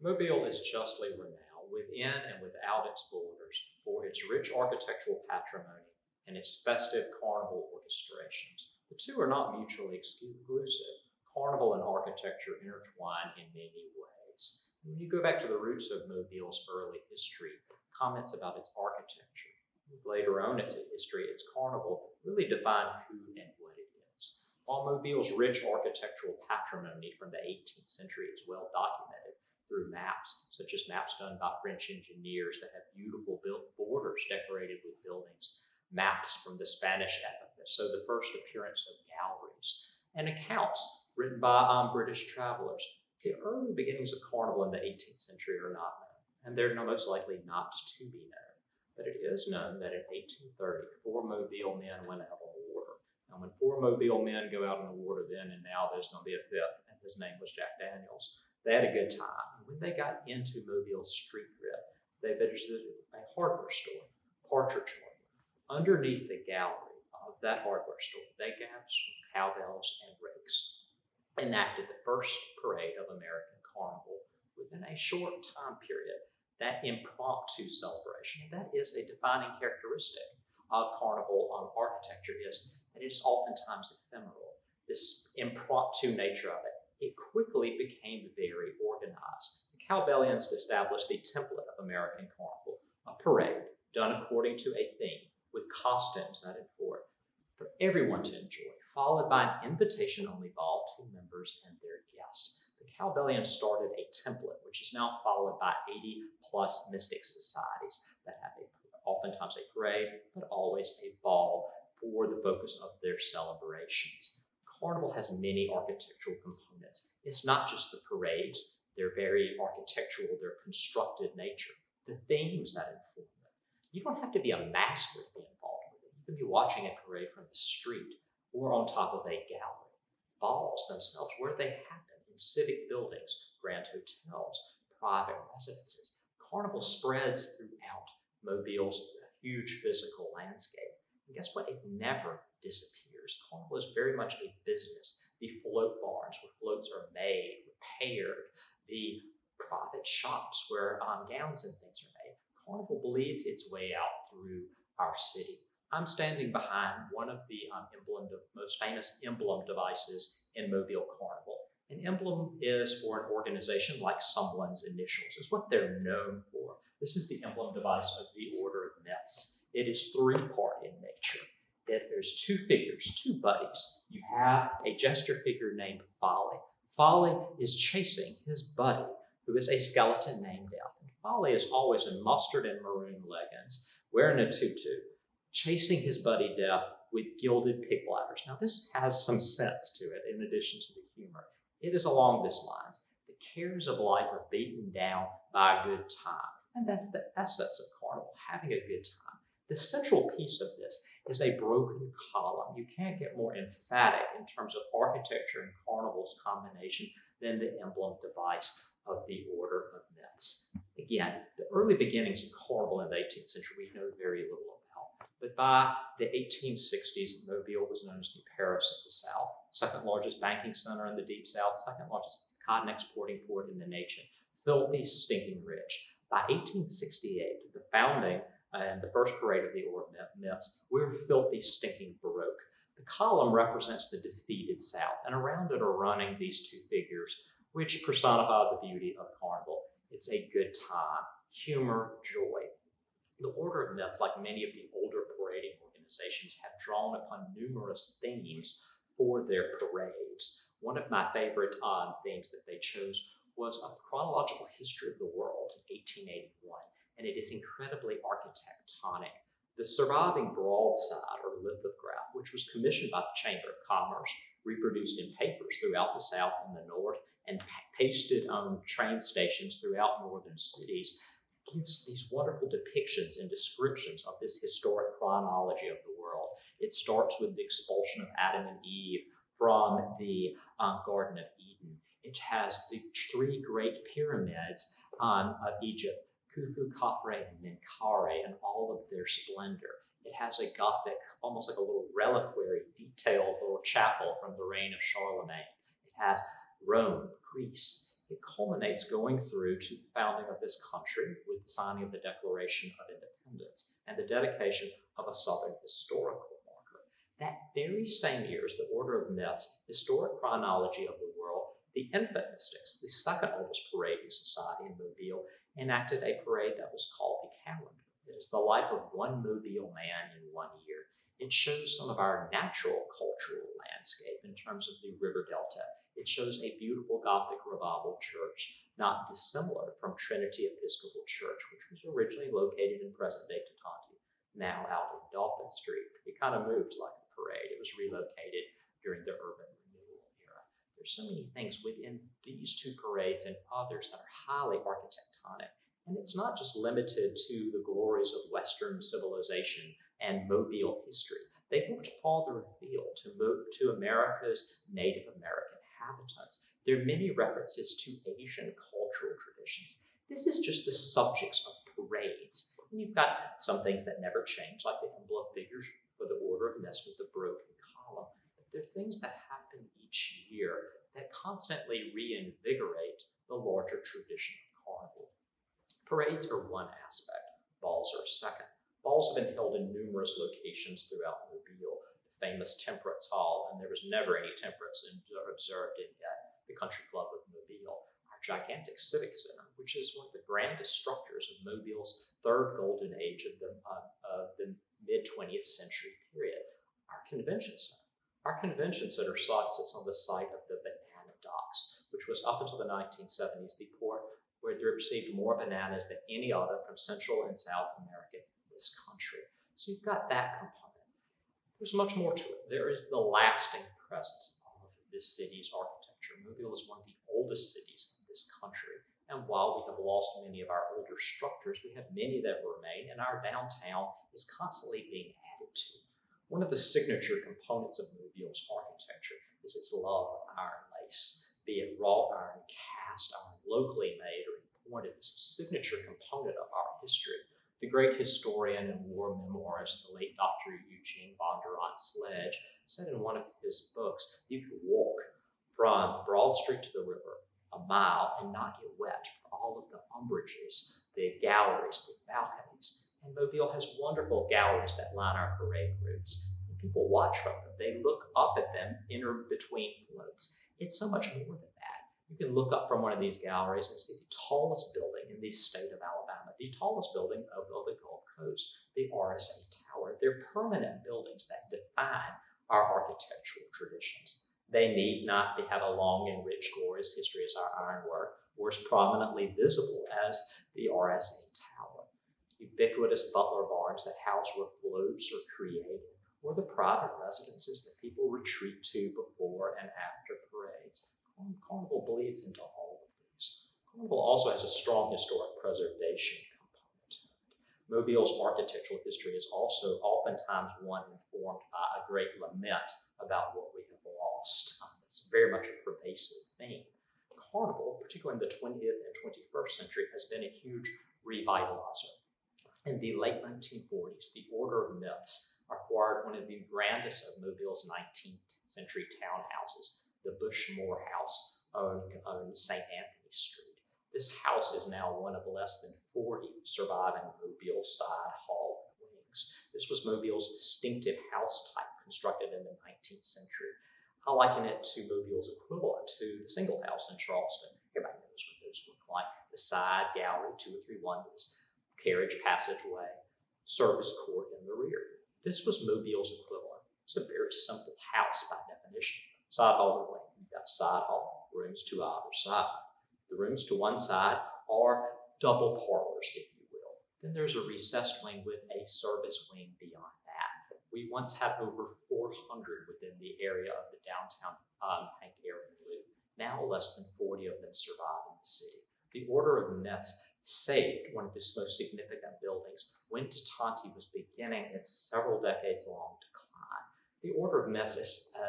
Mobile is justly renowned within and without its borders for its rich architectural patrimony and its festive carnival orchestrations. The two are not mutually exclusive. Carnival and architecture intertwine in many ways. When you go back to the roots of Mobile's early history, comments about its architecture, later on its history, its carnival, really define who and what it is. While Mobile's rich architectural patrimony from the 18th century is well documented through maps, such as maps done by French engineers that have beautiful borders decorated with buildings, maps from the Spanish epoch that show the first appearance of galleries, and accounts written by British travelers. The early beginnings of carnival in the 18th century are not known, and they're most likely not to be known. But it is known that in 1830, 4 Mobile men went out on the water. And when 4 Mobile men go out on the water then and now, there's going to be a fifth, and his name was Jack Daniels. They had a good time. And when they got into Mobile's street grid, they visited a hardware store, Partridge Hardware. Underneath the gallery of that hardware store, they gathered cowbells and rakes, enacted the first parade of American Carnival within a short time period. That impromptu celebration, that is a defining characteristic of carnival architecture, is that it is oftentimes ephemeral. This impromptu nature of it, it quickly became very organized. The Cowbellians established the template of American Carnival, a parade done according to a theme with costumes that enforced for everyone to enjoy, followed by an invitation-only ball to members and their guests. The Cowbellians started a template, which is now followed by 80+ mystic societies that have oftentimes a parade, but always a ball for the focus of their celebrations. Carnival has many architectural components. It's not just the parades, they're very architectural, their constructed nature, the themes that inform them. You don't have to be a master to be involved with it. You can be watching a parade from the street or on top of a gallery. Balls themselves, where they happen, in civic buildings, grand hotels, private residences. Carnival spreads throughout Mobile's huge physical landscape. And guess what? It never disappears. Carnival is very much a business. The float barns where floats are made, repaired, the private shops where gowns and things are made. Carnival bleeds its way out through our city. I'm standing behind one of the most famous emblem devices in Mobile Carnival. An emblem is for an organization like someone's initials. It's what they're known for. This is the emblem device of the Order of Myths. It is 3-part in nature. There's 2 figures, 2 buddies. You have a gesture figure named Folly. Folly is chasing his buddy, who is a skeleton named Death. And Folly is always in mustard and maroon leggings, wearing a tutu, chasing his buddy Death with gilded pig bladders. Now this has some sense to it in addition to the humor. It is along this lines. The cares of life are beaten down by a good time. And that's the essence of carnival, having a good time. The central piece of this is a broken column. You can't get more emphatic in terms of architecture and carnival's combination than the emblem device of the Order of Myths. Again, the early beginnings of carnival in the 18th century we know very little about. But by the 1860s, Mobile was known as the Paris of the South, second largest banking center in the Deep South, second largest cotton exporting port in the nation, filthy, stinking rich. By 1868, the founding and the first parade of the Order of Myths, we're filthy, stinking Baroque. The column represents the defeated South, and around it are running these 2 figures, which personify the beauty of carnival. It's a good time, humor, joy. The Order of Myths, like many of the older parading organizations, have drawn upon numerous themes for their parades. One of my favorite themes that they chose was a chronological history of the world in 1881, and it is incredibly architectonic. The surviving broadside or lithograph, which was commissioned by the Chamber of Commerce, reproduced in papers throughout the South and the North, and pasted on train stations throughout northern cities, gives these wonderful depictions and descriptions of this historic chronology of the world. It starts with the expulsion of Adam and Eve from the Garden of Eden. It has the 3 great pyramids of Egypt, Khufu, Khafre, and Menkaure, and all of their splendor. It has a Gothic, almost like a little reliquary, detailed little chapel from the reign of Charlemagne. It has Rome, Greece. It culminates going through to the founding of this country with the signing of the Declaration of Independence and the dedication of a Southern historical marker. That very same year as the Order of Myths Historic Chronology of the World, the Infant Mystics, the second oldest parading society in Mobile, enacted a parade that was called the Calendar. It is the life of one Mobile man in 1 year. It shows some of our natural cultural landscape in terms of the river delta. It shows a beautiful Gothic revival church, not dissimilar from Trinity Episcopal Church, which was originally located in present-day Tatanti, now out in Dolphin Street. It kind of moved like a parade. It was relocated during the urban renewal era. There's so many things within these two parades and others that are highly architectonic. And it's not just limited to the glories of Western civilization and Mobile history. They looked farther afield to America's Native American inhabitants. There are many references to Asian cultural traditions. This is just the subjects of parades. And you've got some things that never change, like the emblem figures for the Order of Myths with the broken column. But there are things that happen each year that constantly reinvigorate the larger tradition of carnival. Parades are one aspect, balls are a second. Balls have been held in numerous locations throughout Mobile. The famous Temperance Hall, and there was never any temperance observed in the Country Club of Mobile. Our gigantic Civic Center, which is one of the grandest structures of Mobile's third golden age of the mid-20th century period. Our Convention Center. Our Convention Center sits on the site of the Banana Docks, which was up until the 1970s the port where they received more bananas than any other from Central and South America in this country. So you've got that component. There's much more to it. There is the lasting presence of this city's architecture. Mobile is one of the oldest cities in this country. And while we have lost many of our older structures, we have many that remain, and our downtown is constantly being added to. One of the signature components of Mobile's architecture is its love of iron lace, be it wrought iron, cast iron, locally made, or imported. It's a signature component of our history. The great historian and war memoirist, the late Dr. Eugene Bondurant Sledge, said in one of his books, you could walk from Broad Street to the river a mile and not get wet for all of the umbrages, the galleries, the balconies. And Mobile has wonderful galleries that line our parade routes. And people watch from them. They look up at them, enter between floats. It's so much more than that. You can look up from one of these galleries and see the tallest building in the state of Alabama, the tallest building of the Gulf Coast, the RSA Tower. They're permanent buildings that define our architectural traditions. They need not have a long and rich, glorious history as our ironwork, or as prominently visible as the RSA Tower. Ubiquitous butler barns that house where floats are created, or the private residences that people retreat to before and after parades. Carnival bleeds into all of these. Carnival also has a strong historic preservation component to it. Mobile's architectural history is also oftentimes one informed by a great lament about what we have lost. It's very much a pervasive theme. Carnival, particularly in the 20th and 21st century, has been a huge revitalizer. In the late 1940s, the Order of Myths acquired one of the grandest of Mobile's 19th century townhouses, the Bushmore House on St. Anthony Street. This house is now one of less than 40 surviving Mobile side hall wings. This was Mobile's distinctive house type constructed in the 19th century. I liken it to Mobile's equivalent to the single house in Charleston. Everybody knows what those look like. The side gallery, 2 or 3 windows, carriage passageway, service court in the rear. This was Mobile's equivalent. It's a very simple house by definition. Side hall and wing. You've got side hall, rooms to either side. The rooms to one side are double parlors, if you will. Then there's a recessed wing with a service wing beyond that. We once had over 400 within the area of the downtown Hank Aaron Loop. Now less than 40 of them survive in the city. The Order of Myths saved one of its most significant buildings when Tatanti was beginning its several decades-long decline. The Order of Myths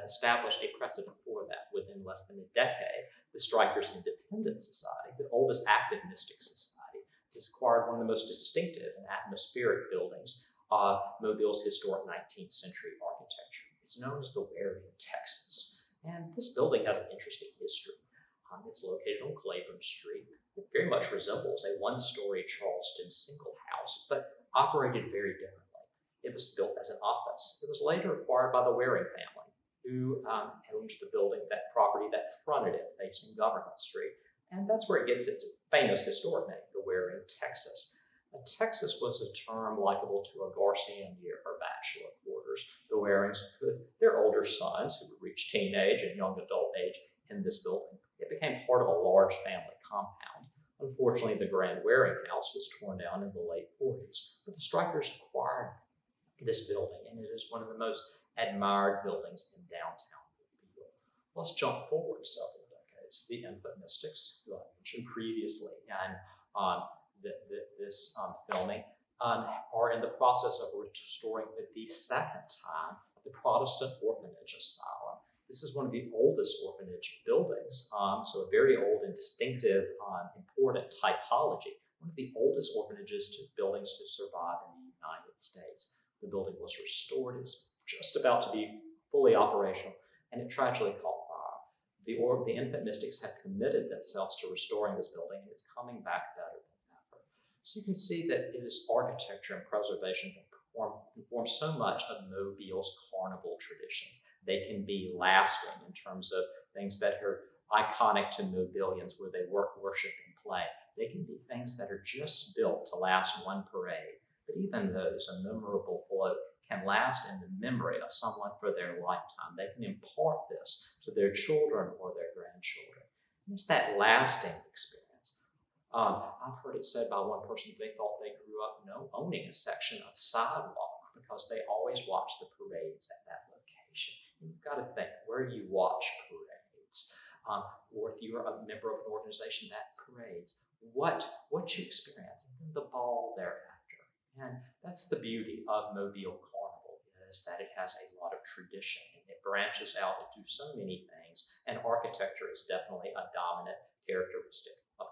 established a precedent for that. Within less than a decade, the Strikers Independent Society, the oldest active mystic society, has acquired one of the most distinctive and atmospheric buildings of Mobile's historic 19th century architecture. It's known as the Webb in Texas. And this building has an interesting history. It's located on Claiborne Street. It very much resembles a one-story Charleston single house, but operated very differently. It was built as an office. It was later acquired by the Waring family, who owned the building, that property that fronted it, facing Government Street. And that's where it gets its famous historic name, the Waring, Texas. Texas was a term likable to a Garcian year or bachelor quarters. The Warings put their older sons, who would reach teenage and young adult age, in this building. It became part of a large family compound. Unfortunately, the Grand Waring house was torn down in the late 40s, but the strikers acquired this building, and it is one of the most admired buildings in downtown Mobile. Let's jump forward several decades. The infant mystics, who I mentioned previously in this filming, are in the process of restoring for the second time the Protestant Orphanage Asylum. This is one of the oldest orphanage buildings, so a very old and distinctive, important typology. One of the oldest buildings to survive in the United States. The building was restored. It was just about to be fully operational, and it tragically caught fire. The infant mystics have committed themselves to restoring this building, and it's coming back better than ever. So you can see that it is architecture and preservation that inform so much of Mobile's carnival traditions. They can be lasting in terms of things that are iconic to Mobilians, where they work, worship, and play. They can be things that are just built to last one parade. But even those, a memorable float, can last in the memory of someone for their lifetime. They can impart this to their children or their grandchildren. And it's that lasting experience. I've heard it said by one person they thought they grew up owning a section of sidewalk because they always watched the parades at that location. You've got to think, where do you watch parades? Or if you're a member of an organization that parades, what you experience, and then the ball thereafter. And that's the beauty of Mobile Carnival, is that it has a lot of tradition, and it branches out into so many things, and architecture is definitely a dominant characteristic of